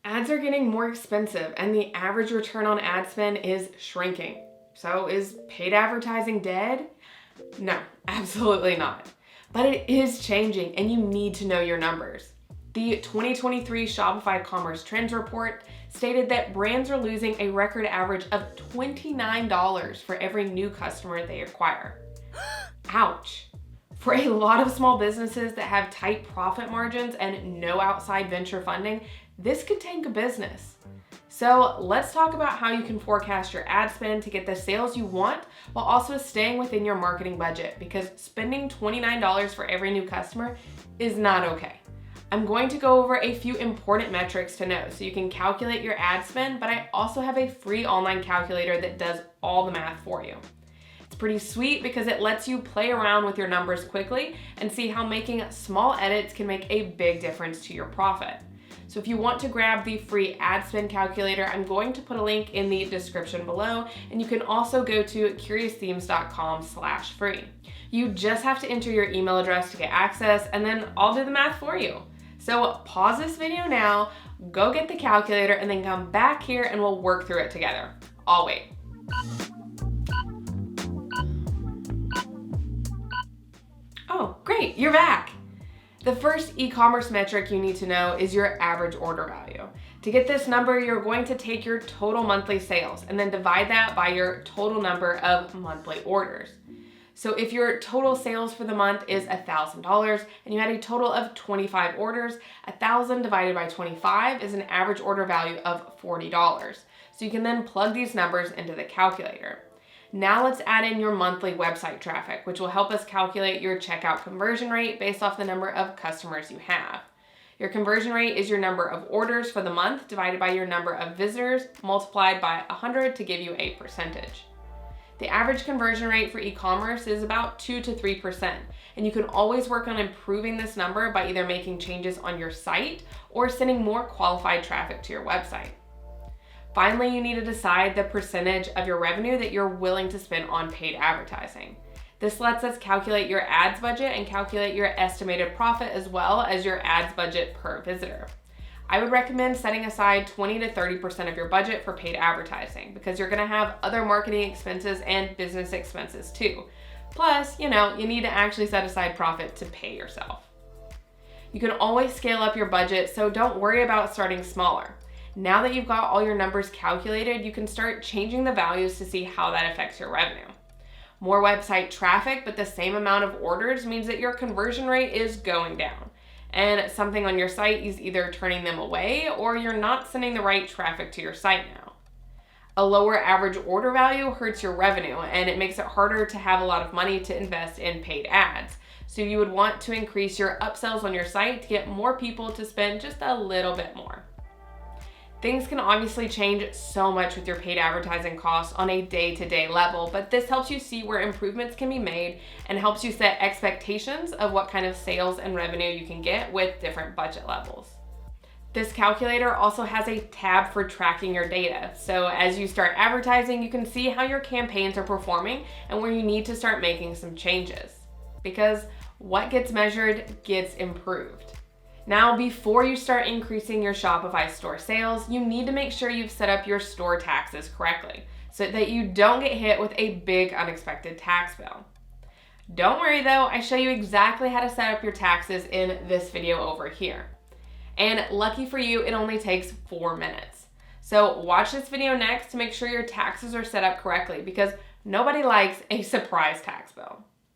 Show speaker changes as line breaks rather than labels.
Ads are getting more expensive and the average return on ad spend is shrinking. So is paid advertising dead? No, absolutely not. But it is changing and you need to know your numbers. The 2023 Shopify Commerce Trends Report stated that brands are losing a record average of $29 for every new customer they acquire. Ouch. For a lot of small businesses that have tight profit margins and no outside venture funding, this could tank a business. So let's talk about how you can forecast your ad spend to get the sales you want while also staying within your marketing budget, because spending $29 for every new customer is not okay. I'm going to go over a few important metrics to know so you can calculate your ad spend, but I also have a free online calculator that does all the math for you. It's pretty sweet because it lets you play around with your numbers quickly and see how making small edits can make a big difference to your profit. So if you want to grab the free ad spend calculator, I'm going to put a link in the description below, and you can also go to curiousthemes.com/free. You just have to enter your email address to get access, and then I'll do the math for you. So pause this video now, go get the calculator, and then come back here and we'll work through it together. I'll wait. Oh, great, you're back. The first e-commerce metric you need to know is your average order value. To get this number, you're going to take your total monthly sales and then divide that by your total number of monthly orders. So if your total sales for the month is $1,000 and you had a total of 25 orders, 1,000 divided by 25 is an average order value of $40. So you can then plug these numbers into the calculator. Now let's add in your monthly website traffic, which will help us calculate your checkout conversion rate based off the number of customers you have. Your conversion rate is your number of orders for the month divided by your number of visitors multiplied by 100 to give you a percentage. The average conversion rate for e-commerce is about 2 to 3%, and you can always work on improving this number by either making changes on your site or sending more qualified traffic to your website. Finally, you need to decide the percentage of your revenue that you're willing to spend on paid advertising. This lets us calculate your ads budget and calculate your estimated profit as well as your ads budget per visitor. I would recommend setting aside 20 to 30% of your budget for paid advertising because you're gonna have other marketing expenses and business expenses too. Plus, you need to actually set aside profit to pay yourself. You can always scale up your budget, so don't worry about starting smaller. Now that you've got all your numbers calculated, you can start changing the values to see how that affects your revenue. More website traffic, but the same amount of orders means that your conversion rate is going down. And something on your site is either turning them away or you're not sending the right traffic to your site now. A lower average order value hurts your revenue and it makes it harder to have a lot of money to invest in paid ads. So you would want to increase your upsells on your site to get more people to spend just a little bit more. Things can obviously change so much with your paid advertising costs on a day-to-day level, but this helps you see where improvements can be made and helps you set expectations of what kind of sales and revenue you can get with different budget levels. This calculator also has a tab for tracking your data. So as you start advertising, you can see how your campaigns are performing and where you need to start making some changes. Because what gets measured gets improved. Now, before you start increasing your Shopify store sales, you need to make sure you've set up your store taxes correctly so that you don't get hit with a big unexpected tax bill. Don't worry though, I show you exactly how to set up your taxes in this video over here. And lucky for you, it only takes 4 minutes. So watch this video next to make sure your taxes are set up correctly because nobody likes a surprise tax bill.